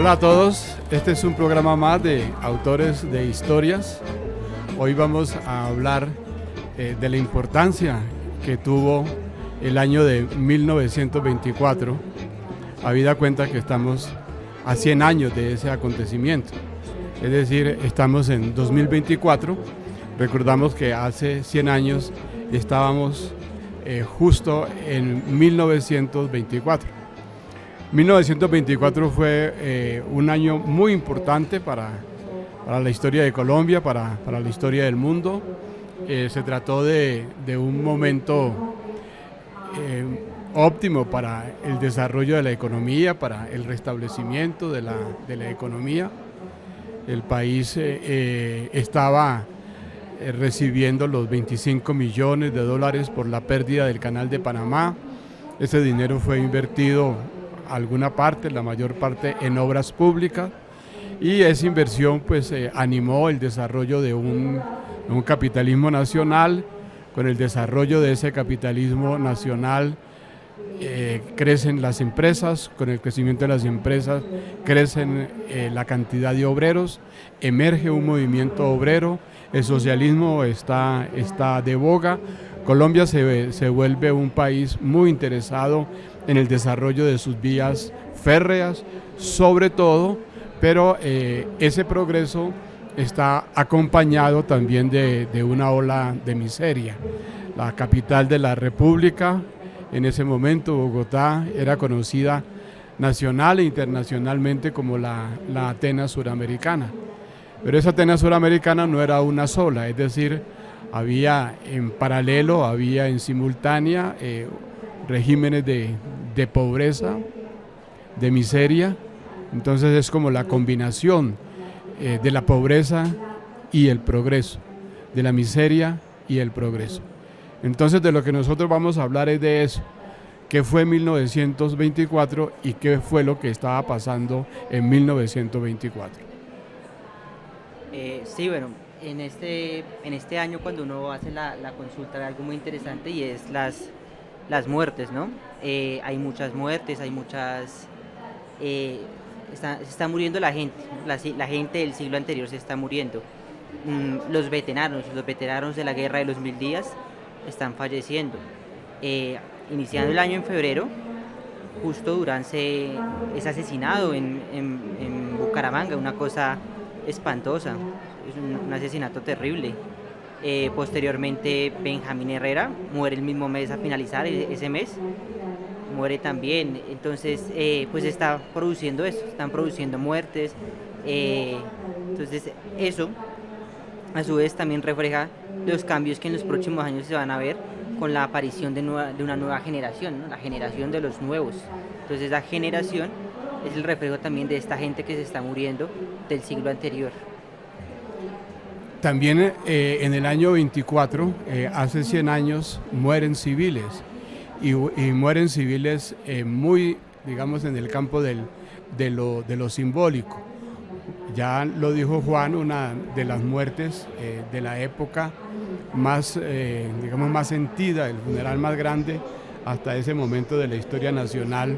Hola a todos, este es un programa más de Autores de Historias. Hoy vamos a hablar de la importancia que tuvo el año de 1924, habida cuenta que estamos a 100 años de ese acontecimiento. Es decir, estamos en 2024, recordamos que hace 100 años estábamos justo en 1924. 1924 fue un año muy importante para la historia de Colombia, para la historia del mundo. Se trató de un momento óptimo para el desarrollo de la economía, para el restablecimiento de la economía. El país estaba recibiendo los 25 millones de dólares por la pérdida del Canal de Panamá. Ese dinero fue invertido alguna parte, la mayor parte en obras públicas, y esa inversión pues animó el desarrollo de un capitalismo nacional. Con el desarrollo de ese capitalismo nacional crecen las empresas, con el crecimiento de las empresas crecen la cantidad de obreros, emerge un movimiento obrero, el socialismo está de boga. Colombia se vuelve un país muy interesado en el desarrollo de sus vías férreas, sobre todo, pero ese progreso está acompañado también de una ola de miseria. La capital de la República, en ese momento, Bogotá, era conocida nacional e internacionalmente como la Atenas suramericana. Pero esa Atenas suramericana no era una sola, es decir, había en paralelo, había en simultánea regímenes de pobreza, de miseria. Entonces es como la combinación de la pobreza y el progreso, de la miseria y el progreso. Entonces de lo que nosotros vamos a hablar es de eso, qué fue 1924 y qué fue lo que estaba pasando en 1924. Sí, bueno, en este año cuando uno hace la consulta hay algo muy interesante y es las muertes, ¿no? Hay muchas muertes, hay muchas... se está muriendo la gente, la gente del siglo anterior se está muriendo. Los veteranos de la guerra de los 1000 días están falleciendo. Iniciando el año en febrero, justo Durán es asesinado en Bucaramanga, una cosa espantosa, es un asesinato terrible. Posteriormente Benjamín Herrera muere el mismo mes a finalizar ese mes, muere también. Entonces pues está produciendo eso, están produciendo muertes. Entonces eso a su vez también refleja los cambios que en los próximos años se van a ver con la aparición de una nueva generación, ¿no? La generación de los nuevos. Entonces esa generación es el reflejo también de esta gente que se está muriendo del siglo anterior. También en el año 24, hace 100 años, mueren civiles y mueren civiles muy, digamos, en el campo de lo simbólico. Ya lo dijo Juan, una de las muertes de la época más, digamos, más sentida, el funeral más grande hasta ese momento de la historia nacional,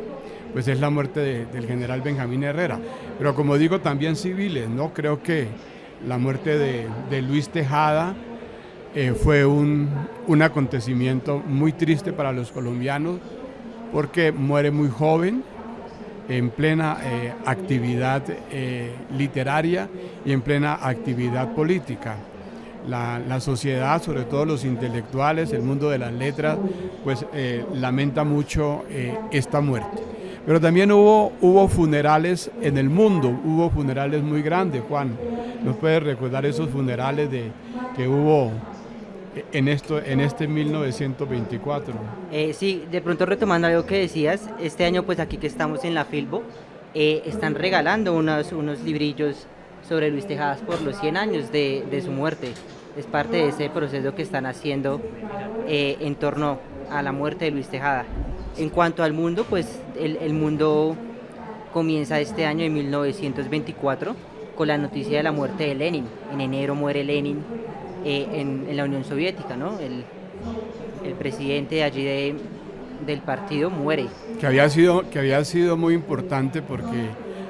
pues es la muerte del general Benjamín Herrera. Pero como digo, también civiles, ¿no? Creo que la muerte de Luis Tejada fue un acontecimiento muy triste para los colombianos, porque muere muy joven, en plena actividad literaria y en plena actividad política. La sociedad, sobre todo los intelectuales, el mundo de las letras, pues lamenta mucho esta muerte. Pero también hubo funerales en el mundo, hubo funerales muy grandes. Juan, ¿nos puedes recordar esos funerales que hubo en este 1924? Sí, de pronto retomando algo que decías, este año pues aquí que estamos en la Filbo, están regalando unos librillos sobre Luis Tejadas por los 100 años de su muerte. Es parte de ese proceso que están haciendo en torno a la muerte de Luis Tejada. En cuanto al mundo, pues el mundo comienza este año de 1924 con la noticia de la muerte de Lenin. En enero muere Lenin en la Unión Soviética, ¿no? El presidente de allí del partido muere. Que había sido muy importante porque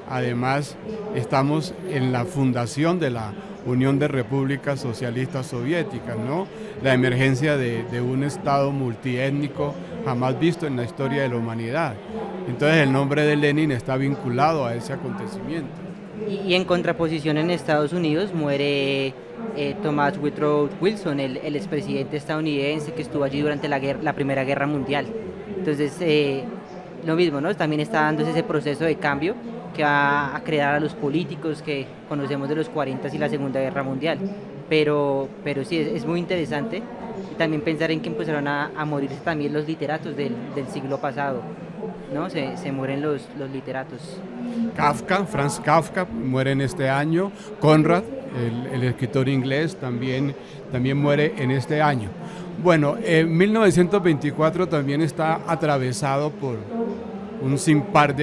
además estamos en la fundación de la Unión de Repúblicas Socialistas Soviéticas, ¿no? La emergencia de un Estado multiétnico jamás visto en la historia de la humanidad. Entonces el nombre de Lenin está vinculado a ese acontecimiento. Y en contraposición en Estados Unidos muere Thomas Woodrow Wilson, el expresidente estadounidense que estuvo allí durante la Primera Guerra Mundial. Entonces, lo mismo, ¿no? También está dándose ese proceso de cambio que va a crear a los políticos que conocemos de los 40 y la Segunda Guerra Mundial. Pero sí, es muy interesante también pensar en que empezaron a morirse también los literatos del siglo pasado, ¿no? Se mueren los literatos. Kafka, Franz Kafka, muere en este año. Conrad, el escritor inglés, también muere en este año. Bueno, 1924 también está atravesado por un sinfín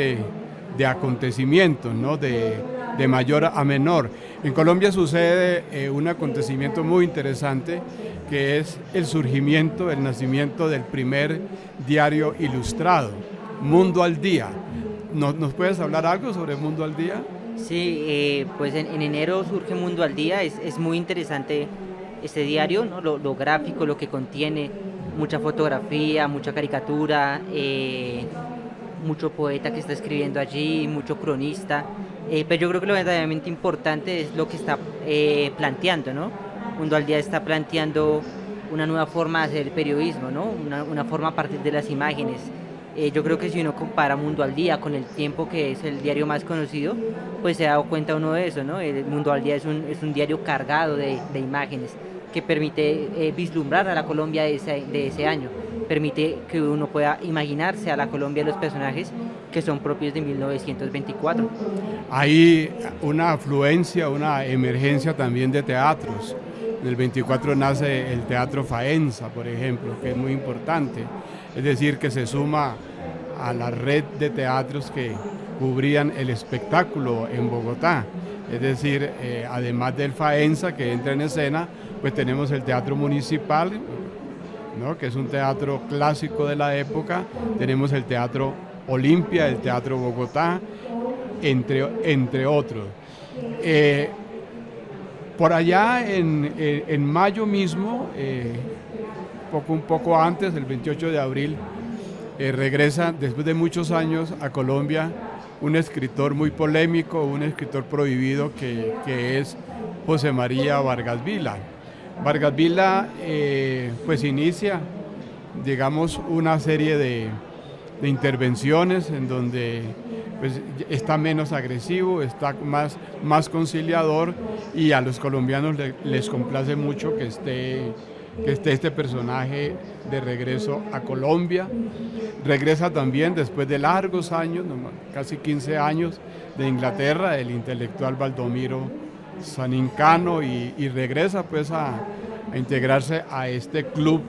de acontecimientos, ¿no? De mayor a menor. En Colombia sucede un acontecimiento muy interesante, que es el nacimiento del primer diario ilustrado, Mundo al Día. ¿Nos puedes hablar algo sobre Mundo al Día? Sí, pues en enero surge Mundo al Día, es muy interesante este diario, ¿no? Lo gráfico, lo que contiene, mucha fotografía, mucha caricatura, mucho poeta que está escribiendo allí, mucho cronista, pero yo creo que lo verdaderamente importante es lo que está planteando, ¿no? Mundo al Día está planteando una nueva forma de hacer periodismo, ¿no? Una forma a partir de las imágenes. Yo creo que si uno compara Mundo al Día con El Tiempo, que es el diario más conocido, pues se ha dado cuenta uno de eso, ¿no? El Mundo al Día es un diario cargado de imágenes que permite vislumbrar a la Colombia de ese año, permite que uno pueda imaginarse a la Colombia de los personajes que son propios de 1924. Hay una afluencia, una emergencia también de teatros. En el 24 nace el Teatro Faenza, por ejemplo, que es muy importante. Es decir, que se suma a la red de teatros que cubrían el espectáculo en Bogotá. Es decir, además del Faenza que entra en escena, pues tenemos el Teatro Municipal, ¿no? Que es un teatro clásico de la época. Tenemos el Teatro Olimpia, el Teatro Bogotá, entre otros. Por allá en mayo mismo, un poco antes, el 28 de abril, regresa después de muchos años a Colombia un escritor muy polémico, un escritor prohibido que es José María Vargas Vila. Vargas Vila pues inicia, digamos, una serie de intervenciones en donde pues, está menos agresivo, está más conciliador, y a los colombianos les complace mucho que esté este personaje de regreso a Colombia. Regresa también después de largos años, casi 15 años, de Inglaterra, el intelectual Baldomiro Sanincano, y regresa pues a integrarse a este club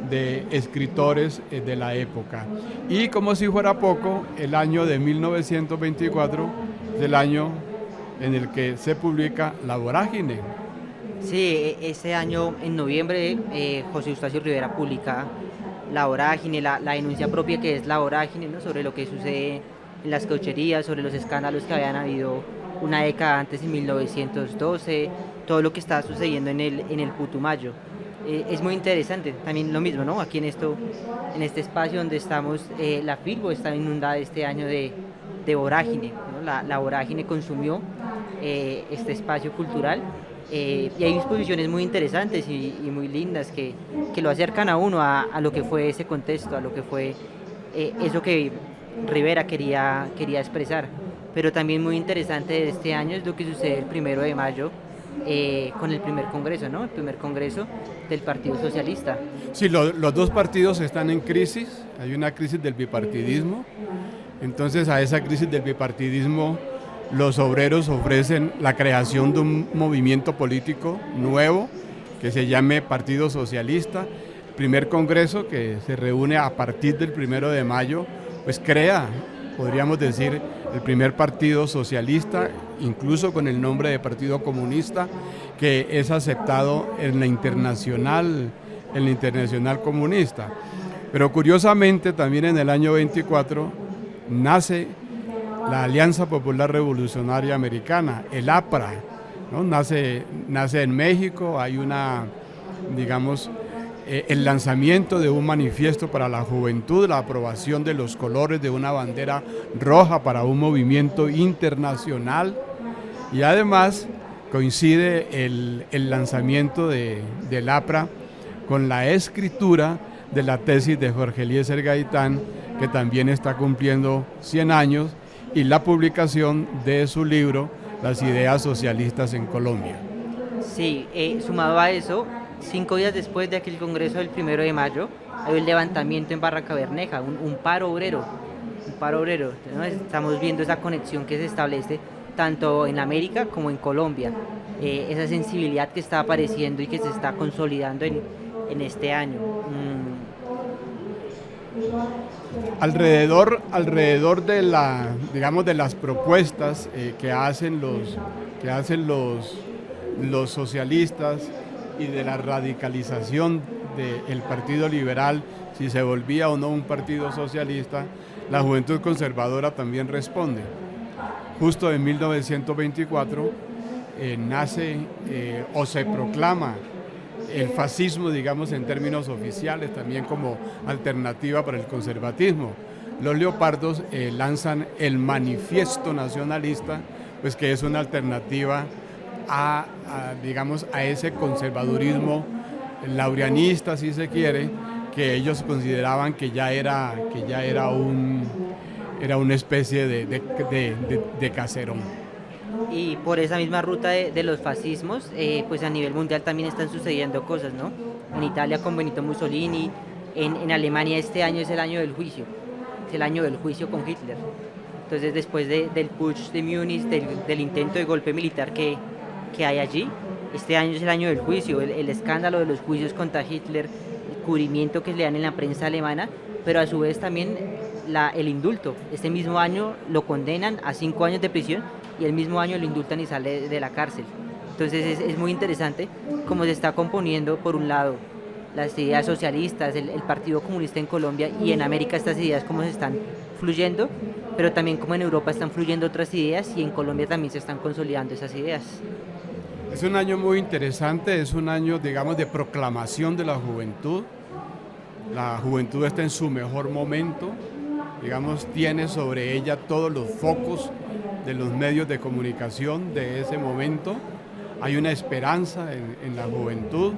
de escritores de la época. Y como si fuera poco, el año de 1924 es el año en el que se publica La Vorágine. Sí, ese año, en noviembre, José Eustacio Rivera publica La Vorágine, la denuncia propia que es La Vorágine, ¿no? Sobre lo que sucede en las caucherías, sobre los escándalos que habían habido una década antes, en 1912, todo lo que estaba sucediendo en el Putumayo. Es muy interesante, también lo mismo, ¿no? Aquí en este espacio donde estamos, la Filbo está inundada este año de vorágine, ¿no? La vorágine consumió este espacio cultural. Y hay exposiciones muy interesantes y muy lindas que lo acercan a uno a lo que fue ese contexto, a lo que fue eso que Rivera quería expresar. Pero también muy interesante de este año es lo que sucede el 1 de mayo con el primer congreso, ¿no? El primer congreso del Partido Socialista. Sí, los dos partidos están en crisis, hay una crisis del bipartidismo. Entonces, a esa crisis del bipartidismo, los obreros ofrecen la creación de un movimiento político nuevo que se llame Partido Socialista. El primer congreso, que se reúne a partir del 1 de mayo, pues crea, podríamos decir, el primer partido socialista, incluso con el nombre de Partido Comunista, que es aceptado en la internacional comunista. Pero curiosamente, también en el año 24 nace la Alianza Popular Revolucionaria Americana, el APRA, ¿no? Nace en México, hay digamos, el lanzamiento de un manifiesto para la juventud, la aprobación de los colores de una bandera roja para un movimiento internacional, y además coincide el lanzamiento del APRA con la escritura de la tesis de Jorge Eliezer Gaitán, que también está cumpliendo 100 años, y la publicación de su libro Las ideas socialistas en Colombia. Sí, sumado a eso, 5 días después de aquel congreso del 1 de mayo, hay un levantamiento en Barranca Bermeja, un paro obrero, ¿no? Estamos viendo esa conexión que se establece tanto en América como en Colombia, esa sensibilidad que está apareciendo y que se está consolidando en este año. Alrededor de digamos, de las propuestas que hacen los socialistas y de la radicalización del Partido Liberal, si se volvía o no un partido socialista, la Juventud Conservadora también responde. Justo en 1924 nace o se proclama el fascismo, digamos, en términos oficiales, también como alternativa para el conservatismo. Los leopardos lanzan el Manifiesto Nacionalista, pues que es una alternativa digamos, a ese conservadurismo laureanista, si se quiere, que ellos consideraban que ya era una especie de caserón. Y por esa misma ruta de los fascismos, pues a nivel mundial también están sucediendo cosas, ¿no? En Italia con Benito Mussolini, en Alemania este año es el año del juicio, es el año del juicio con Hitler. Entonces después del putsch de Múnich, del intento de golpe militar que hay allí, este año es el año del juicio, el escándalo de los juicios contra Hitler, el cubrimiento que le dan en la prensa alemana, pero a su vez también el indulto. Este mismo año lo condenan a 5 años de prisión y el mismo año lo indultan y sale de la cárcel. Entonces es muy interesante cómo se está componiendo, por un lado, las ideas socialistas, el Partido Comunista en Colombia, y en América estas ideas cómo se están fluyendo, pero también como en Europa están fluyendo otras ideas y en Colombia también se están consolidando esas ideas. Es un año muy interesante, es un año, digamos, de proclamación de la juventud. La juventud está en su mejor momento, digamos, tiene sobre ella todos los focos de los medios de comunicación de ese momento. Hay una esperanza en la juventud,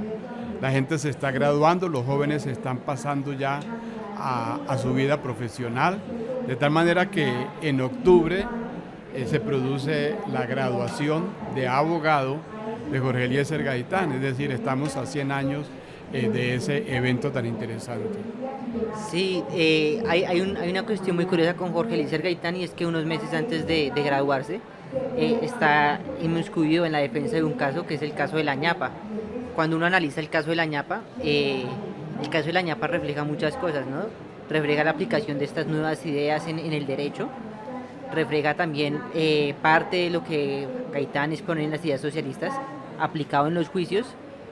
la gente se está graduando, los jóvenes están pasando ya a su vida profesional, de tal manera que en octubre se produce la graduación de abogado de Jorge Eliezer Gaitán, es decir, estamos a 100 años de ese evento tan interesante. Sí, hay una cuestión muy curiosa con Jorge Eliezer Gaitán, y es que unos meses antes de graduarse está inmiscuido en la defensa de un caso que es el caso de la ñapa. Cuando uno analiza el caso de la ñapa refleja muchas cosas, ¿no? Refleja la aplicación de estas nuevas ideas en el derecho, refleja también parte de lo que Gaitán expone en las ideas socialistas aplicado en los juicios,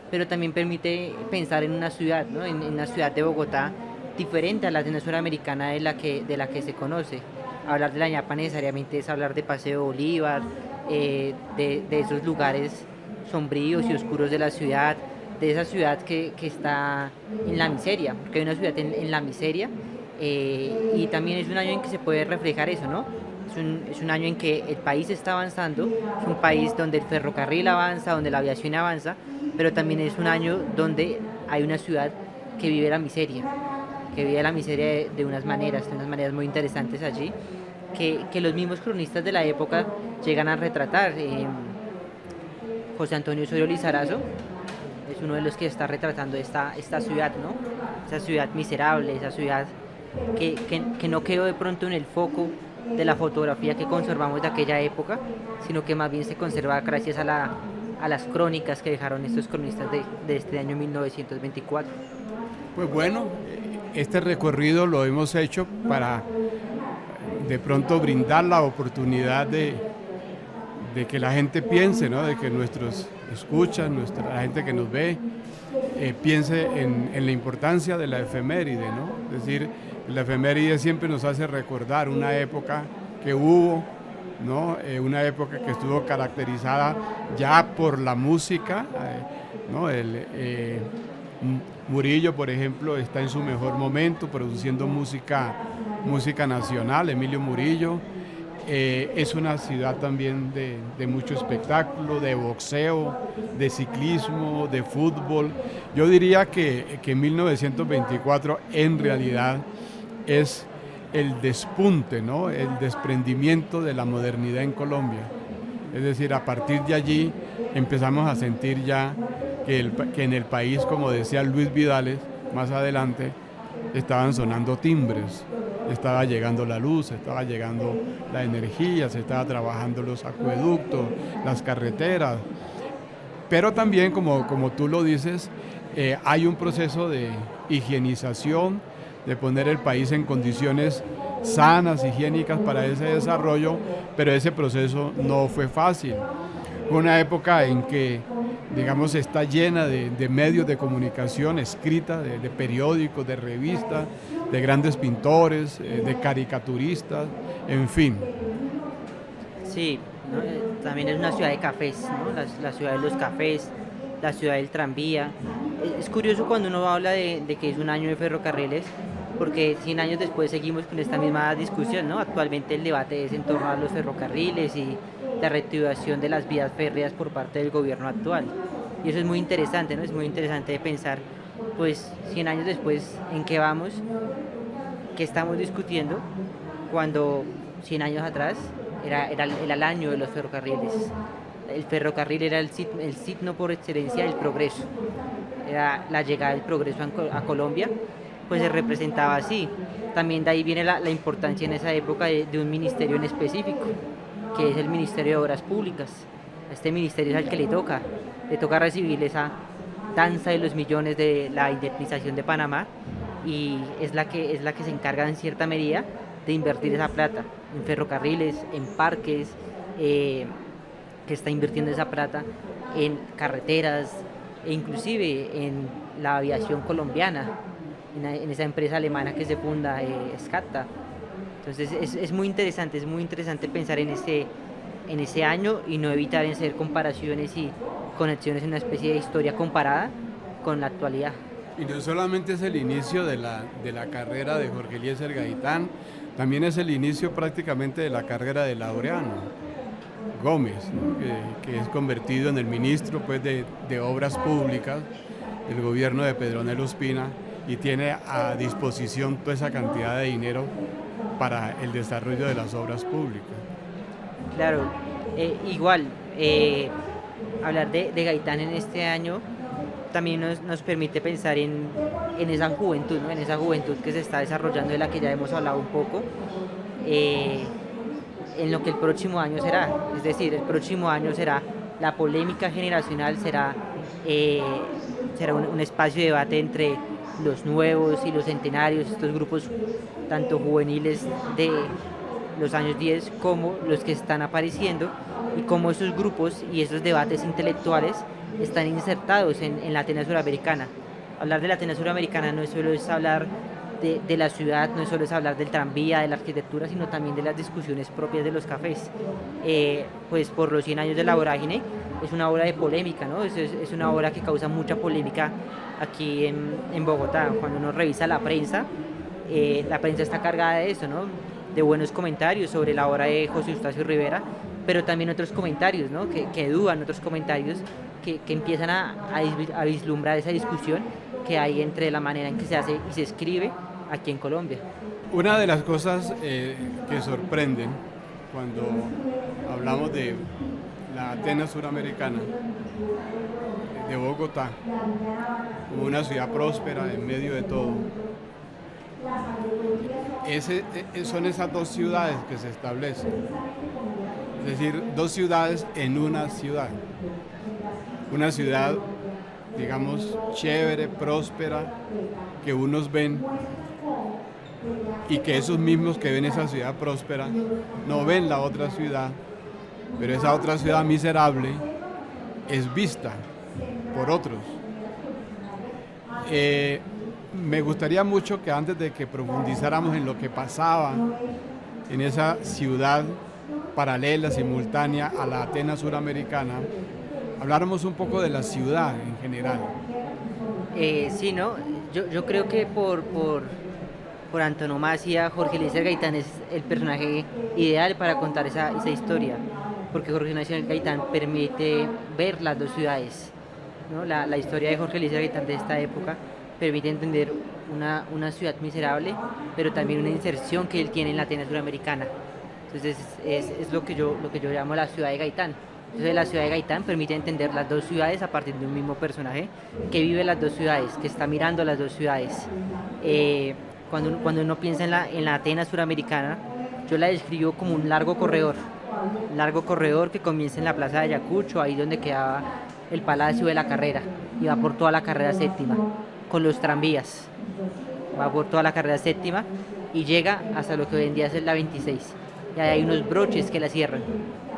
pero también permite pensar en una ciudad, ¿no? En una ciudad de Bogotá diferente a la de una suramericana de la que se conoce. Hablar de la ñapa necesariamente es hablar de Paseo Bolívar, de esos lugares sombríos y oscuros de la ciudad, de esa ciudad que está en la miseria, porque hay una ciudad en la miseria, y también es un año en que se puede reflejar eso, ¿no? Es un año en que el país está avanzando, es un país donde el ferrocarril avanza, donde la aviación avanza, pero también es un año donde hay una ciudad que vive la miseria de unas maneras muy interesantes allí, que los mismos cronistas de la época llegan a retratar. José Antonio Osorio Lizarazo es uno de los que está retratando esta ciudad, ¿no? Esa ciudad miserable, esa ciudad que no quedó de pronto en el foco de la fotografía que conservamos de aquella época, sino que más bien se conserva gracias a las crónicas que dejaron estos cronistas de este año 1924. Pues bueno, este recorrido lo hemos hecho para de pronto brindar la oportunidad de que la gente piense, ¿no? De que nuestros escuchas, la gente que nos ve, piense en la importancia de la efeméride, ¿no? Es decir, la efeméride siempre nos hace recordar una época que hubo, ¿no? Una época que estuvo caracterizada ya por la música, ¿no? Murillo, por ejemplo, está en su mejor momento produciendo música nacional, Emilio Murillo. Es una ciudad también de mucho espectáculo, de boxeo, de ciclismo, de fútbol. Yo diría que 1924 en realidad es el despunte, ¿no? El desprendimiento de la modernidad en Colombia. Es decir, a partir de allí empezamos a sentir ya que en el país, como decía Luis Vidales más adelante, estaban sonando timbres, estaba llegando la luz, estaba llegando la energía, se estaba trabajando los acueductos, las carreteras. Pero también, como tú lo dices, hay un proceso de higienización, de poner el país en condiciones sanas, higiénicas para ese desarrollo, pero ese proceso no fue fácil. Fue una época en que, digamos, está llena de medios de comunicación escrita, de periódicos, de revistas, de grandes pintores, de caricaturistas, en fin. Sí, ¿no? También es una ciudad de cafés, ¿no? La ciudad de los cafés, la ciudad del tranvía. Es curioso cuando uno habla de que es un año de ferrocarriles, porque 100 años después seguimos con esta misma discusión, ¿no? Actualmente el debate es en torno a los ferrocarriles y la reactivación de las vías férreas por parte del gobierno actual. Y eso es muy interesante, ¿no? Es muy interesante de pensar, pues 100 años después, ¿en qué vamos? ¿Qué estamos discutiendo? Cuando 100 años atrás era el año de los ferrocarriles. El ferrocarril era el signo por excelencia del progreso. Era la llegada del progreso a Colombia, pues se representaba así. También de ahí viene la importancia en esa época de un ministerio en específico, que es el Ministerio de Obras Públicas. A este ministerio es al que le toca recibir esa danza de los millones de la indemnización de Panamá, y es la que se encarga en cierta medida de invertir esa plata en ferrocarriles, en parques, que está invirtiendo esa plata en carreteras e inclusive en la aviación colombiana, en esa empresa alemana que se funda, SCATA. Entonces es muy interesante pensar en ese año y no evitar en hacer comparaciones y conexiones en una especie de historia comparada con la actualidad. Y no solamente es el inicio de la carrera de Jorge Eliezer Gaitán, también es el inicio prácticamente de la carrera de Laureano Gómez, ¿no? que es convertido en el ministro, pues, de Obras Públicas del gobierno de Pedronel Ospina, y tiene a disposición toda esa cantidad de dinero para el desarrollo de las obras públicas. Claro, igual, hablar de Gaitán en este año también nos permite pensar en esa juventud, ¿no? En esa juventud que se está desarrollando, de la que ya hemos hablado un poco, en lo que el próximo año será. Es decir, el próximo año será la polémica generacional, será un espacio de debate entre los nuevos y los centenarios, estos grupos tanto juveniles de los años 10 como los que están apareciendo, y cómo esos grupos y esos debates intelectuales están insertados en la Atenas Suramericana. Hablar de la Atenas Suramericana no solo es hablar de la ciudad, no solo es hablar del tranvía, de la arquitectura, sino también de las discusiones propias de los cafés. Pues por los 100 años de la vorágine es una obra de polémica, ¿no? Es una obra que causa mucha polémica aquí en Bogotá. Cuando uno revisa la prensa está cargada de eso, ¿no? De buenos comentarios sobre la obra de José Eustacio Rivera, pero también otros comentarios, ¿no? que dudan, otros comentarios que empiezan a vislumbrar esa discusión que hay entre la manera en que se hace y se escribe aquí en Colombia. Una de las cosas que sorprenden cuando hablamos de la Atenas Suramericana, de Bogotá, como una ciudad próspera en medio de todo, son esas dos ciudades que se establecen. Es decir, dos ciudades en una ciudad. Una ciudad, digamos, chévere, próspera, que unos ven, y que esos mismos que ven esa ciudad próspera no ven la otra ciudad, pero esa otra ciudad miserable es vista por otros. Me gustaría mucho que antes de que profundizáramos en lo que pasaba en esa ciudad paralela, simultánea a la Atenas suramericana, habláramos un poco de la ciudad en general. Sí, ¿no? Yo creo que por antonomasia, Jorge Eliezer Gaitán es el personaje ideal para contar esa historia, porque Jorge Eliezer Gaitán permite ver las dos ciudades, ¿no? La historia de Jorge Eliezer Gaitán de esta época permite entender una ciudad miserable, pero también una inserción que él tiene en la Atenas suramericana. Entonces es lo que yo llamo la ciudad de Gaitán. Entonces la ciudad de Gaitán permite entender las dos ciudades a partir de un mismo personaje que vive las dos ciudades, que está mirando las dos ciudades. Cuando uno piensa en la Atenas suramericana, yo la describo como un largo corredor que comienza en la plaza de Ayacucho, ahí donde quedaba el Palacio de la Carrera, y va por toda la carrera séptima, con los tranvías. Va por toda la carrera séptima y llega hasta lo que hoy en día es la 26. Y ahí hay unos broches que la cierran,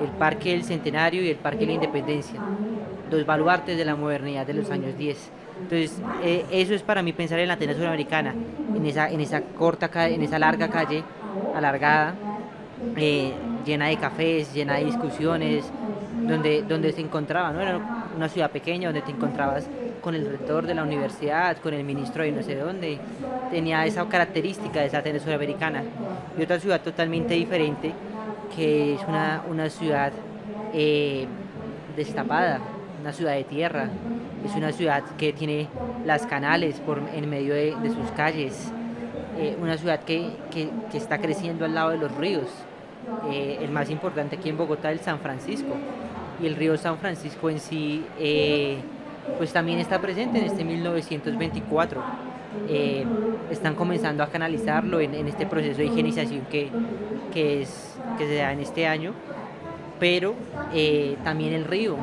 el Parque del Centenario y el Parque de la Independencia, dos baluartes de la modernidad de los años 10. Entonces, eso es para mí pensar en la Atenas suramericana, en esa larga calle alargada, llena de cafés, llena de discusiones, donde se encontraba, ¿no? Era una ciudad pequeña donde te encontrabas con el rector de la universidad, con el ministro de no sé dónde, tenía esa característica de esa Atenas suramericana. Y otra ciudad totalmente diferente, que es una ciudad destapada, una ciudad de tierra, es una ciudad que tiene las canales en medio de sus calles, una ciudad que está creciendo al lado de los ríos. El más importante aquí en Bogotá, el San Francisco, y el río San Francisco en sí pues también está presente en este 1924. Están comenzando a canalizarlo en este proceso de higienización que se da en este año, pero también el río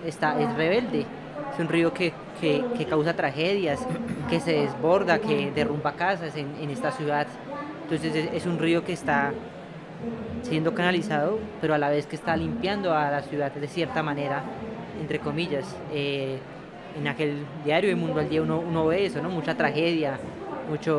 es rebelde, es un río que causa tragedias, que se desborda, que derrumba casas en esta ciudad. Entonces es un río que está siendo canalizado, pero a la vez que está limpiando a la ciudad de cierta manera, entre comillas. En aquel diario de Mundo al Día uno ve eso, ¿no? Mucha tragedia, mucha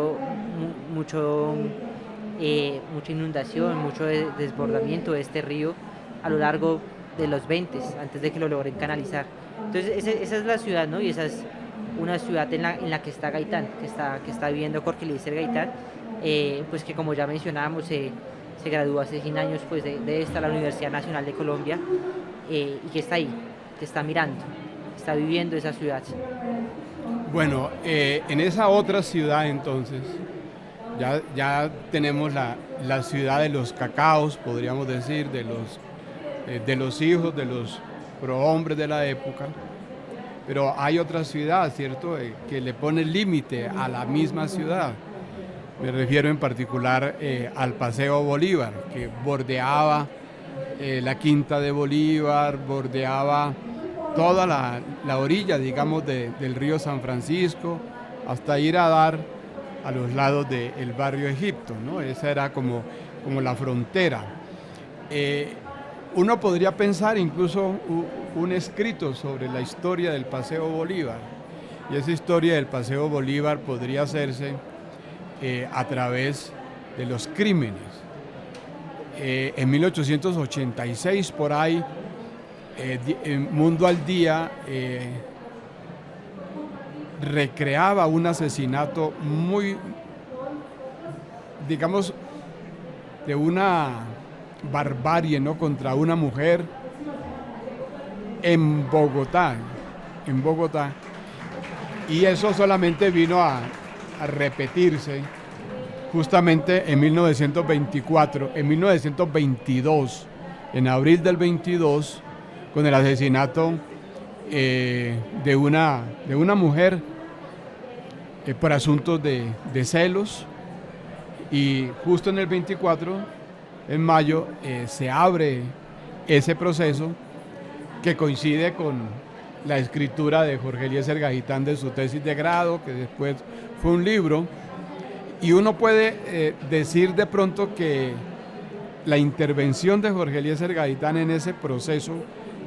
inundación, mucho desbordamiento de este río a lo largo de los 20, antes de que lo logren canalizar. Entonces esa es la ciudad, ¿no? Y esa es una ciudad en la que está Gaitán, que está viviendo Jorge Eliezer Gaitán, pues que como ya mencionábamos, se graduó hace 100 años pues, de la Universidad Nacional de Colombia, y que está ahí, que está mirando, está viviendo esa ciudad. Bueno, en esa otra ciudad entonces, ya tenemos la ciudad de los cacaos, podríamos decir, de los hijos, de los prohombres de la época, pero hay otra ciudad, ¿cierto?, que le pone límite a la misma ciudad. Me refiero en particular al Paseo Bolívar, que bordeaba la Quinta de Bolívar, bordeaba toda la orilla, digamos, del río San Francisco, hasta ir a dar a los lados del barrio Egipto, ¿no? Esa era como la frontera. Uno podría pensar incluso un escrito sobre la historia del Paseo Bolívar, y esa historia del Paseo Bolívar podría hacerse a través de los crímenes. En 1886, por ahí, Mundo al Día recreaba un asesinato muy, digamos, de una barbarie, ¿no?, contra una mujer en Bogotá, y eso solamente vino a repetirse justamente en 1922, en abril del 22, con el asesinato de una mujer por asuntos de celos, y justo en el 24, en mayo, se abre ese proceso que coincide con la escritura de Jorge Eliezer Gaitán de su tesis de grado, que después fue un libro, y uno puede decir de pronto que la intervención de Jorge Eliezer Gaitán en ese proceso,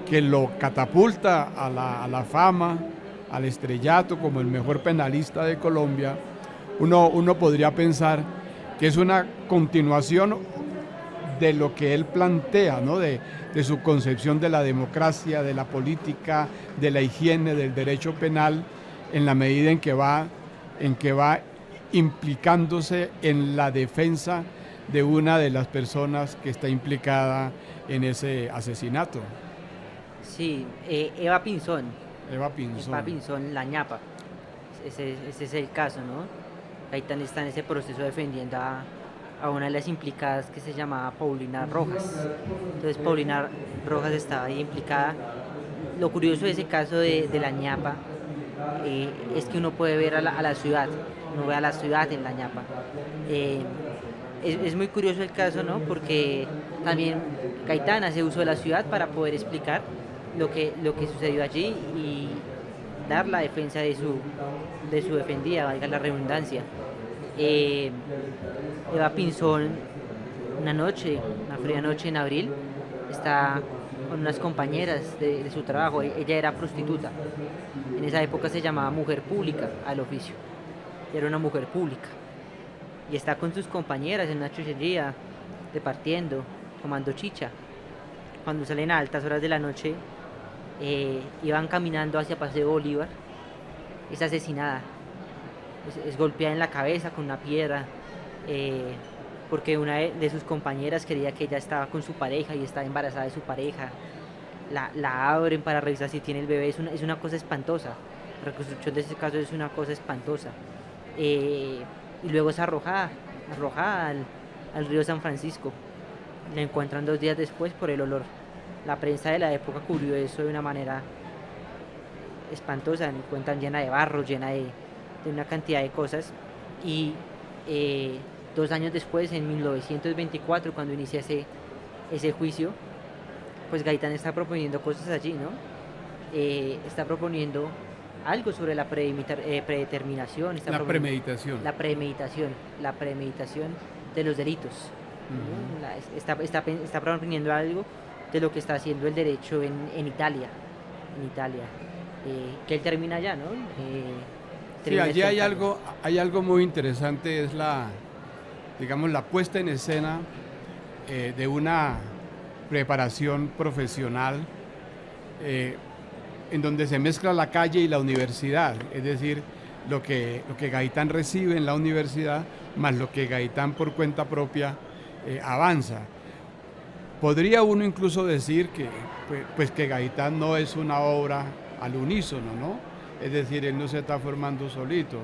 que lo catapulta a la fama, al estrellato como el mejor penalista de Colombia, uno podría pensar que es una continuación de lo que él plantea, ¿no? De su concepción de la democracia, de la política, de la higiene, del derecho penal, en la medida en que va implicándose en la defensa de una de las personas que está implicada en ese asesinato. Sí, Eva Pinzón. Eva Pinzón. Eva Pinzón, la ñapa. Ese es el caso, ¿no? Gaitán está en ese proceso defendiendo a una de las implicadas que se llamaba Paulina Rojas. Entonces Paulina Rojas estaba ahí implicada. Lo curioso de ese caso de la ñapa es que uno puede ver a la ciudad, uno ve a la ciudad en la ñapa. Es muy curioso el caso, ¿no? Porque también Gaitán hace uso de la ciudad para poder explicar lo que sucedió allí y dar la defensa de su defendida, valga la redundancia. Eva Pinzón, una fría noche en abril, está con unas compañeras de su trabajo. Ella era prostituta. En esa época se llamaba mujer pública al oficio. Era una mujer pública. Y está con sus compañeras en una chuchería, departiendo, tomando chicha. Cuando salen a altas horas de la noche, iban caminando hacia Paseo Bolívar. Es asesinada. Es golpeada en la cabeza con una piedra. Porque una de sus compañeras creía que ella estaba con su pareja y estaba embarazada de su pareja. La abren para revisar si tiene el bebé. Es una cosa espantosa. La reconstrucción de ese caso es una cosa espantosa. Y luego es arrojada al río San Francisco. La encuentran 2 días después por el olor. La prensa de la época cubrió eso de una manera espantosa. La encuentran llena de barro, llena de una cantidad de cosas. Y 2 años después, en 1924, cuando inicia ese juicio, pues Gaitán está proponiendo cosas allí, ¿no? Está proponiendo algo sobre la predeterminación. La premeditación. La premeditación de los delitos. Uh-huh. Está proponiendo algo de lo que está haciendo el derecho en Italia. Que él termina allá, ¿no? Sí, allí hay algo muy interesante, es la puesta en escena de una preparación profesional en donde se mezcla la calle y la universidad, es decir, lo que Gaitán recibe en la universidad más lo que Gaitán por cuenta propia avanza. Podría uno incluso decir que Gaitán no es una obra al unísono, ¿no? Es decir, él no se está formando solito,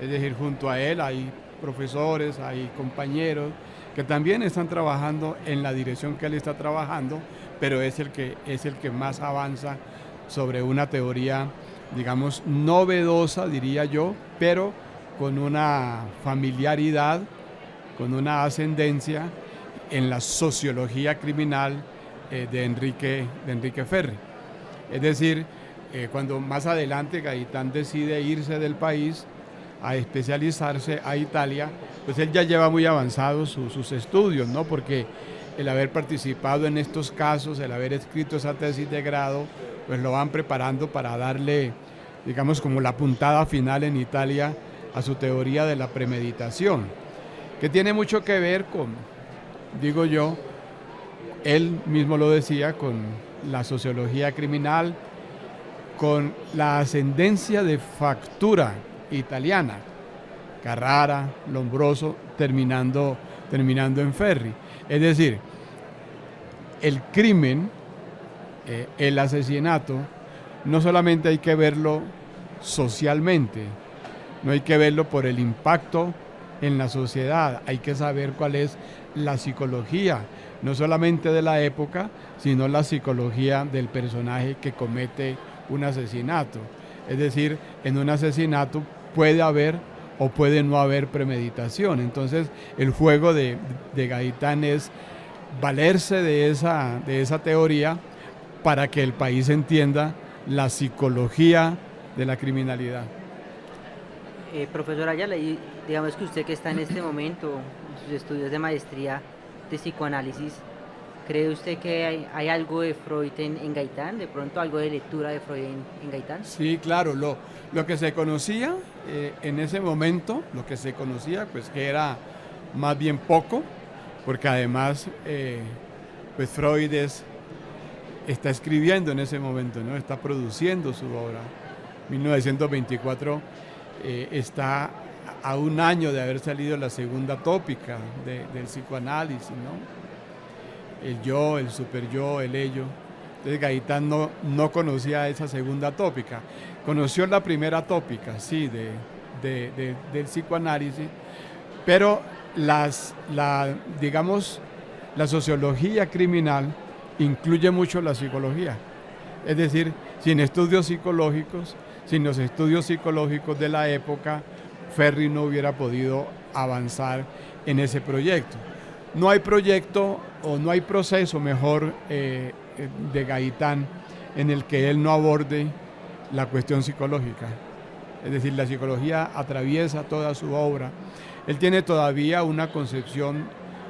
es decir, junto a él hay profesores, hay compañeros que también están trabajando en la dirección que él está trabajando, pero es el que más avanza sobre una teoría, digamos, novedosa, diría yo, pero con una familiaridad, con una ascendencia en la sociología criminal de Enrique Ferri. Es decir, cuando más adelante Gaitán decide irse del país a especializarse a Italia, pues él ya lleva muy avanzados sus estudios, ¿no? Porque el haber participado en estos casos, el haber escrito esa tesis de grado, pues lo van preparando para darle, digamos, como la puntada final en Italia a su teoría de la premeditación, que tiene mucho que ver con, digo yo, él mismo lo decía, con la sociología criminal, con la ascendencia de factura italiana, Carrara, Lombroso, terminando en Ferri. Es decir, el crimen, el asesinato, no solamente hay que verlo socialmente, no hay que verlo por el impacto en la sociedad, hay que saber cuál es la psicología, no solamente de la época, sino la psicología del personaje que comete un asesinato. Es decir, en un asesinato puede haber o puede no haber premeditación. Entonces, el juego de Gaitán es valerse de esa teoría para que el país entienda la psicología de la criminalidad. Profesor Ayala, digamos que usted que está en este momento en sus estudios de maestría de psicoanálisis, ¿cree usted que hay algo de Freud en Gaitán? ¿De pronto algo de lectura de Freud en Gaitán? Sí, claro, lo que se conocía en ese momento, pues que era más bien poco, porque además pues Freud está escribiendo en ese momento, ¿no? Está produciendo su obra. 1924 está a un año de haber salido la segunda tópica del psicoanálisis, ¿no? El yo, el superyo, el ello. Entonces Gaitán no conocía esa segunda tópica. Conoció la primera tópica, sí, del psicoanálisis, pero digamos, la sociología criminal incluye mucho la psicología. Es decir, sin estudios psicológicos, sin los estudios psicológicos de la época, Ferri no hubiera podido avanzar en ese proyecto. No hay proyecto o no hay proceso mejor de Gaitán en el que él no aborde la cuestión psicológica. Es decir, la psicología atraviesa toda su obra. Él tiene todavía una concepción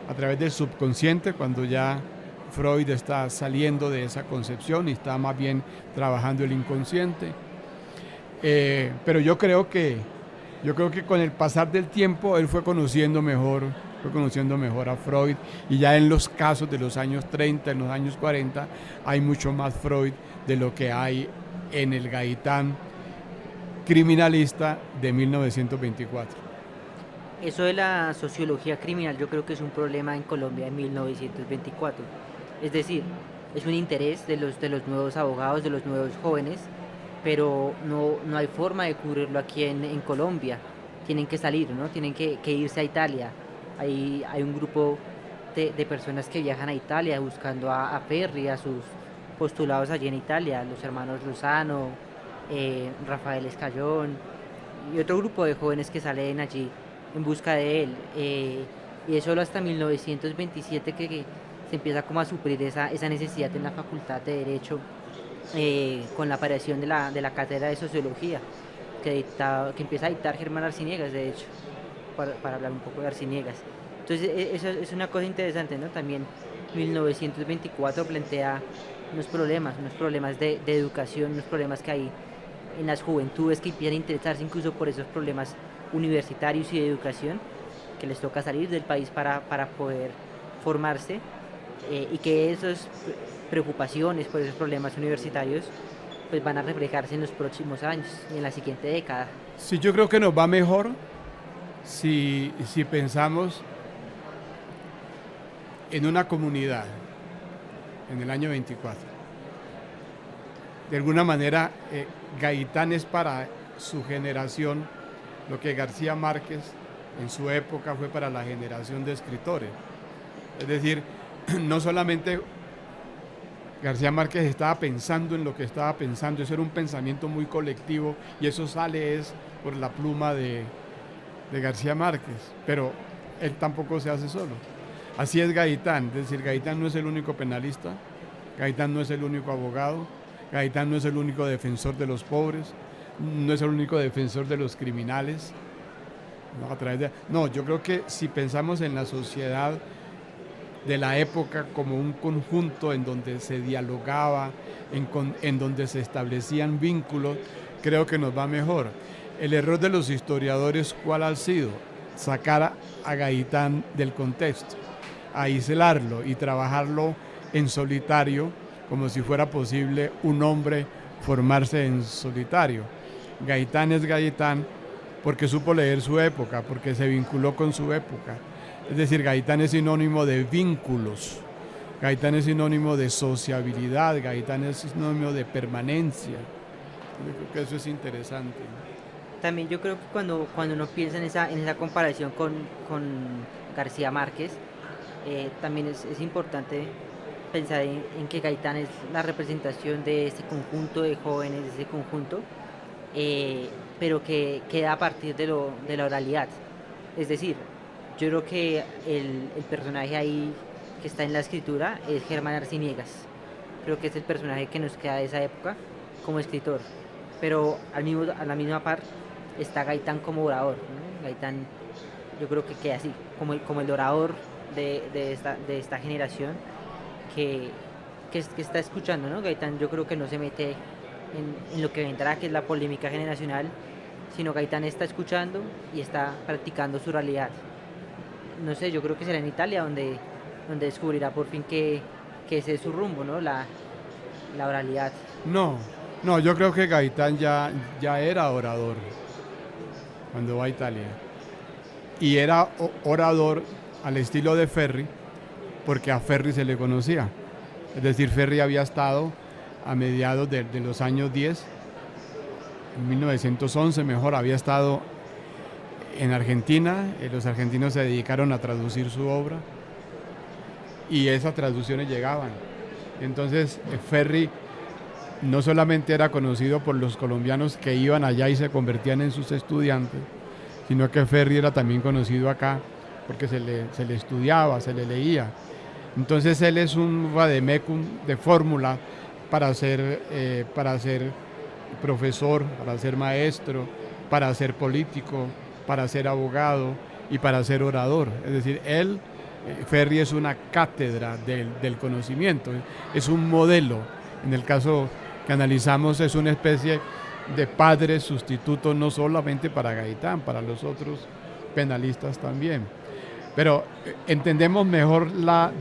a través del subconsciente, cuando ya Freud está saliendo de esa concepción y está más bien trabajando el inconsciente. Pero yo creo que con el pasar del tiempo él fue conociendo mejor a Freud, y ya en los casos de los años 30, en los años 40, hay mucho más Freud de lo que hay en el Gaitán criminalista de 1924. Eso de la sociología criminal yo creo que es un problema en Colombia en 1924. Es decir, es un interés de los nuevos abogados, de los nuevos jóvenes, pero no hay forma de cubrirlo aquí en Colombia. Tienen que salir, ¿no? Tienen que irse a Italia. Hay un grupo de personas que viajan a Italia buscando a Ferri, a sus postulados allí en Italia, los hermanos Lozano, Rafael Escayón y otro grupo de jóvenes que salen allí en busca de él. Y es solo hasta 1927 que se empieza como a suplir esa necesidad en la Facultad de Derecho, con la aparición de la cátedra de Sociología que empieza a dictar Germán Arciniegas, de hecho, para hablar un poco de Arciniegas. Entonces eso es una cosa interesante, ¿no? También 1924 plantea unos problemas de educación, unos problemas que hay en las juventudes que empiezan a interesarse incluso por esos problemas universitarios y de educación, que les toca salir del país para poder formarse, y que esas preocupaciones por esos problemas universitarios pues van a reflejarse en los próximos años y en la siguiente década. Sí, yo creo que nos va mejor si pensamos en una comunidad en el año 24. De alguna manera, Gaitán es para su generación lo que García Márquez en su época fue para la generación de escritores. Es decir, no solamente García Márquez estaba pensando en lo que estaba pensando, eso era un pensamiento muy colectivo, y eso sale por la pluma de García Márquez, pero él tampoco se hace solo. Así es Gaitán, es decir, Gaitán no es el único penalista, Gaitán no es el único abogado, Gaitán no es el único defensor de los pobres, no es el único defensor de los criminales. Yo creo que si pensamos en la sociedad de la época como un conjunto en donde se dialogaba, en donde se establecían vínculos, creo que nos va mejor. El error de los historiadores, ¿cuál ha sido? Sacar a Gaitán del contexto, aislarlo y trabajarlo en solitario, como si fuera posible un hombre formarse en solitario. Gaitán es Gaitán porque supo leer su época, porque se vinculó con su época. Es decir, Gaitán es sinónimo de vínculos, Gaitán es sinónimo de sociabilidad, Gaitán es sinónimo de permanencia. Yo creo que eso es interesante. También yo creo que cuando uno piensa en esa comparación con García Márquez, también es importante pensar en que Gaitán es la representación de ese conjunto de jóvenes, de ese conjunto, pero que queda a partir de la oralidad. Es decir, yo creo que el personaje ahí que está en la escritura es Germán Arciniegas. Creo que es el personaje que nos queda de esa época como escritor. Pero a la misma par está Gaitán como orador, ¿no? Gaitán yo creo que queda así, como el orador de esta generación que está escuchando, ¿no? Gaitán yo creo que no se mete en lo que vendrá, que es la polémica generacional, sino Gaitán está escuchando y está practicando su realidad. no sé, yo creo que será en Italia donde descubrirá por fin que ese es su rumbo, ¿no? La oralidad. No, no, yo creo que Gaitán ya era orador cuando va a Italia. Y era orador al estilo de Ferri, porque a Ferri se le conocía. Es decir, Ferri había estado a mediados de los años 10, en 1911 mejor, había estado en Argentina. Los argentinos se dedicaron a traducir su obra y esas traducciones llegaban. Entonces Ferri no solamente era conocido por los colombianos que iban allá y se convertían en sus estudiantes, sino que Ferri era también conocido acá porque se le estudiaba, se le leía. Entonces él es un vademecum de fórmula para ser profesor, para ser maestro, para ser político, para ser abogado y para ser orador. Es decir, Ferri es una cátedra del conocimiento, es un modelo. En el caso que analizamos es una especie de padre sustituto no solamente para Gaitán, para los otros penalistas también. Pero entendemos mejor la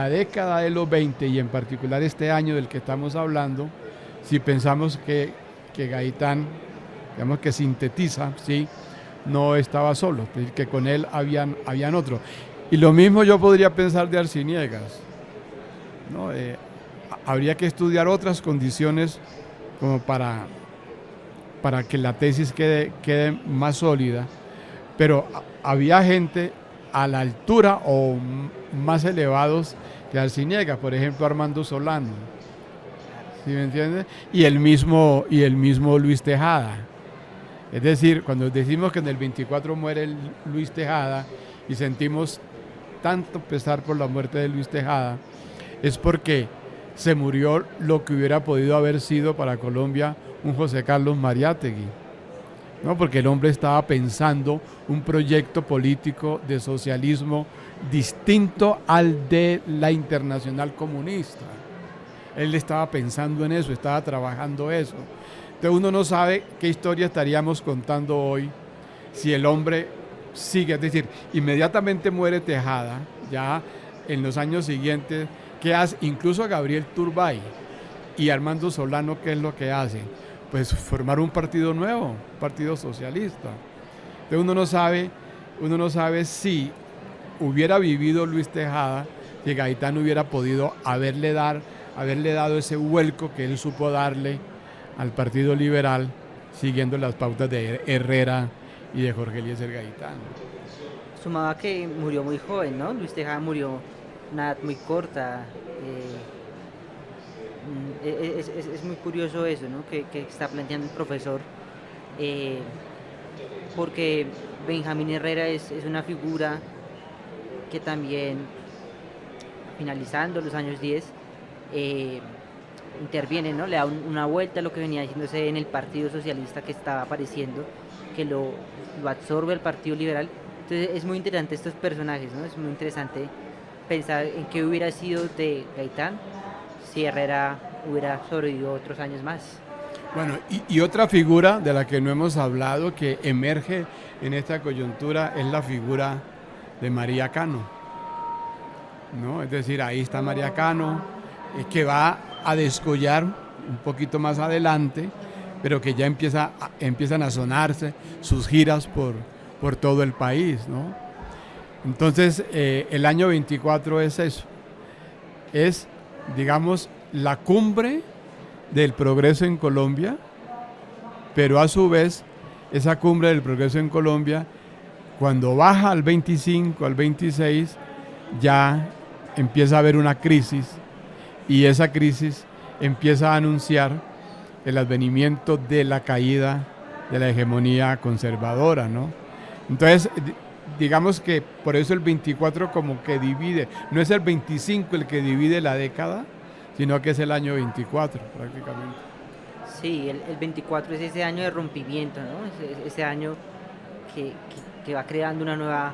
década de los 20 y en particular este año del que estamos hablando, si pensamos que Gaitán, digamos que sintetiza, ¿sí?, no estaba solo, que con él habían otros. Y lo mismo yo podría pensar de Arciniegas, ¿no? Habría que estudiar otras condiciones como para que la tesis quede más sólida, pero había gente a la altura o más elevados que Arciniegas, por ejemplo Armando Solano, ¿sí me entiendes? Y el mismo Luis Tejada. Es decir, cuando decimos que en el 24 muere Luis Tejada y sentimos tanto pesar por la muerte de Luis Tejada, es porque se murió lo que hubiera podido haber sido para Colombia un José Carlos Mariátegui, ¿no? Porque el hombre estaba pensando un proyecto político de socialismo distinto al de la Internacional Comunista. Él estaba pensando en eso, estaba trabajando eso. Entonces uno no sabe qué historia estaríamos contando hoy si el hombre sigue, es decir, inmediatamente muere Tejada, ya en los años siguientes, ¿qué hace? Incluso a Gabriel Turbay y Armando Solano, ¿qué es lo que hacen? Pues formar un partido nuevo, un partido socialista. Entonces uno no sabe si hubiera vivido Luis Tejada, que Gaitán hubiera podido haberle dado ese vuelco que él supo darle al Partido Liberal, siguiendo las pautas de Herrera y de Jorge Eliezer Gaitán. Sumaba que murió muy joven, ¿no? Luis Tejada murió una edad muy corta. Es muy curioso eso, ¿no? Que está planteando el profesor, porque Benjamín Herrera es una figura que también, finalizando los años 10, interviene, ¿no? Le da una vuelta a lo que venía diciéndose en el Partido Socialista que estaba apareciendo, que lo absorbe el Partido Liberal. Entonces es muy interesante estos personajes, ¿no? Es muy interesante pensar en qué hubiera sido de Gaitán si Herrera hubiera sobrevivido otros años más. Bueno, y otra figura de la que no hemos hablado que emerge en esta coyuntura es la figura de María Cano, ¿no? Es decir, ahí está María Cano, que va a descollar un poquito más adelante, pero que ya empiezan a sonarse sus giras por todo el país, ¿no? Entonces, el año 24 es eso, es, digamos, la cumbre del progreso en Colombia, pero a su vez, esa cumbre del progreso en Colombia, cuando baja al 25, al 26, ya empieza a haber una crisis, y esa crisis empieza a anunciar el advenimiento de la caída de la hegemonía conservadora, ¿no? Entonces, digamos que por eso el 24 como que divide, no es el 25 el que divide la década, sino que es el año 24 prácticamente. Sí, el 24 es ese año de rompimiento, ¿no? Ese año que va creando una nueva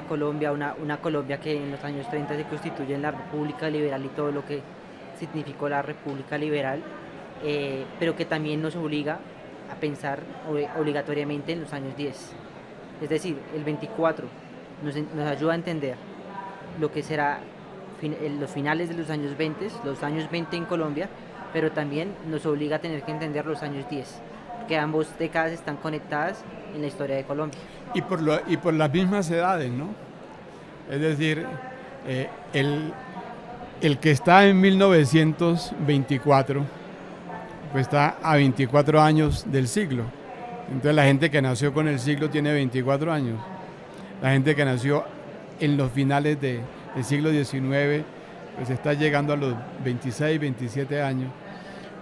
Colombia, una Colombia que en los años 30 se constituye en la República Liberal y todo lo que significó la República Liberal, pero que también nos obliga a pensar obligatoriamente en los años 10. Es decir, el 24 nos ayuda a entender lo que será los finales de los años 20, los años 20 en Colombia, pero también nos obliga a tener que entender los años 10, que ambos décadas están conectadas en la historia de Colombia. Y por las mismas edades, ¿no? Es decir, el que está en 1924, pues está a 24 años del siglo. Entonces la gente que nació con el siglo tiene 24 años. La gente que nació en los finales del siglo XIX, pues está llegando a los 26, 27 años.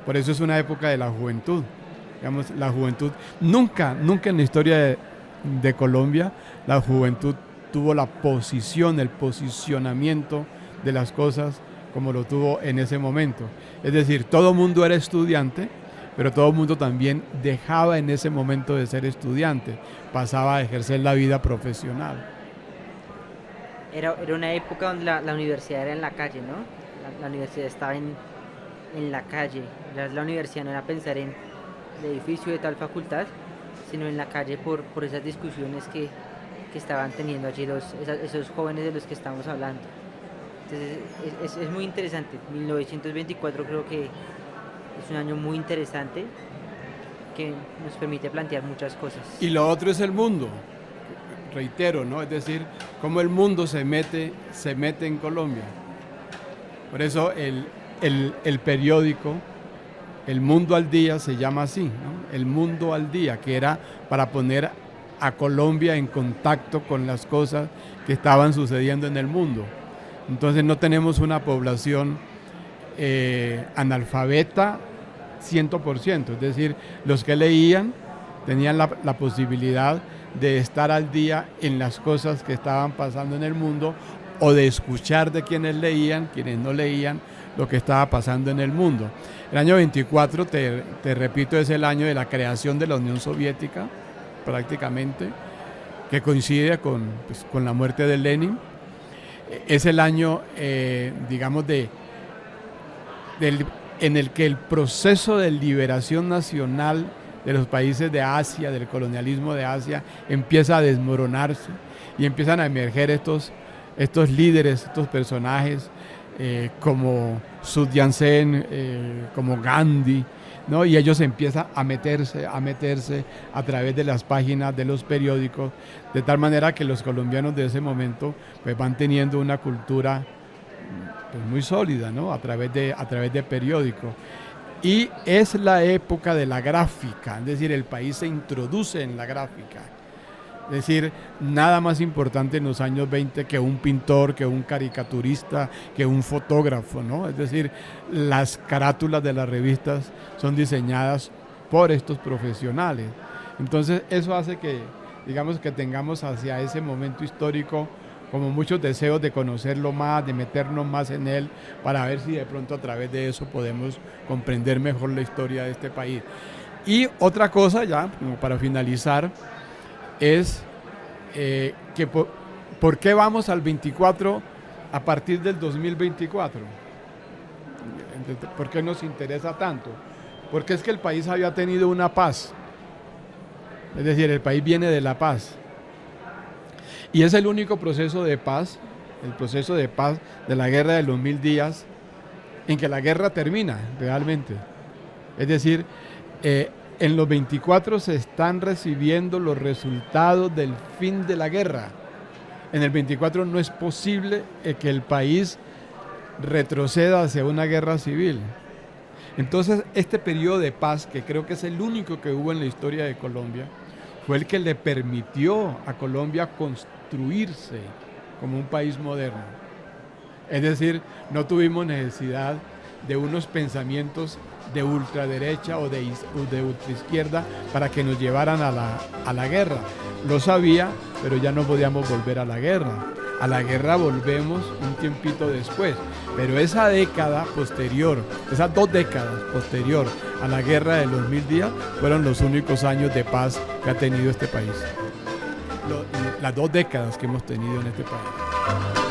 Por eso es una época de la juventud. Digamos, la juventud, nunca en la historia de Colombia, la juventud tuvo la posición, el posicionamiento de las cosas como lo tuvo en ese momento. Es decir, todo el mundo era estudiante, pero todo el mundo también dejaba en ese momento de ser estudiante, pasaba a ejercer la vida profesional. Era una época donde la universidad era en la calle, ¿no? La universidad estaba en la calle. La universidad no era pensar en el edificio de tal facultad, sino en la calle por esas discusiones que estaban teniendo allí esos jóvenes de los que estamos hablando. Entonces es muy interesante. 1924 creo que es un año muy interesante que nos permite plantear muchas cosas. Y lo otro es el mundo, reitero, ¿no? Es decir, cómo el mundo se mete en Colombia. Por eso el periódico El Mundo al Día se llama así, ¿no? El Mundo al Día, que era para poner a Colombia en contacto con las cosas que estaban sucediendo en el mundo. Entonces no tenemos una población analfabeta 100%, es decir, los que leían tenían la posibilidad de estar al día en las cosas que estaban pasando en el mundo o de escuchar de quienes leían, quienes no leían lo que estaba pasando en el mundo. El año 24, te repito, es el año de la creación de la Unión Soviética, prácticamente, que coincide con la muerte de Lenin. Es el año, digamos, en el que el proceso de liberación nacional de los países de Asia, del colonialismo de Asia, empieza a desmoronarse y empiezan a emerger estos líderes, estos personajes como Sun Yat-sen, como Gandhi, ¿no? Y ellos empiezan a meterse a través de las páginas de los periódicos, de tal manera que los colombianos de ese momento pues van teniendo una cultura pues muy sólida, ¿no? A través de periódicos. Y es la época de la gráfica, es decir, el país se introduce en la gráfica. Es decir, nada más importante en los años 20 que un pintor, que un caricaturista, que un fotógrafo, ¿no? Es decir, las carátulas de las revistas son diseñadas por estos profesionales. Entonces, eso hace que, digamos, que tengamos hacia ese momento histórico como muchos deseos de conocerlo más, de meternos más en él, para ver si de pronto a través de eso podemos comprender mejor la historia de este país. Y otra cosa ya, como para finalizar, es que por qué vamos al 24 a partir del 2024. ¿Por qué nos interesa tanto? Porque es que el país había tenido una paz, es decir, el país viene de la paz. Y es el único proceso de paz, el proceso de paz de la guerra de los 1000 días, en que la guerra termina realmente. Es decir, en los 24 se están recibiendo los resultados del fin de la guerra. En el 24 no es posible que el país retroceda hacia una guerra civil. Entonces, este periodo de paz, que creo que es el único que hubo en la historia de Colombia, fue el que le permitió a Colombia construirse como un país moderno. Es decir, no tuvimos necesidad de unos pensamientos de ultraderecha o de ultraizquierda para que nos llevaran a la guerra. Lo sabía, pero ya no podíamos volver a la guerra. A la guerra volvemos un tiempito después, pero esa década posterior, esas 2 décadas posterior a la guerra de los 1000 días, fueron los únicos años de paz que ha tenido este país. Las 2 décadas que hemos tenido en este país.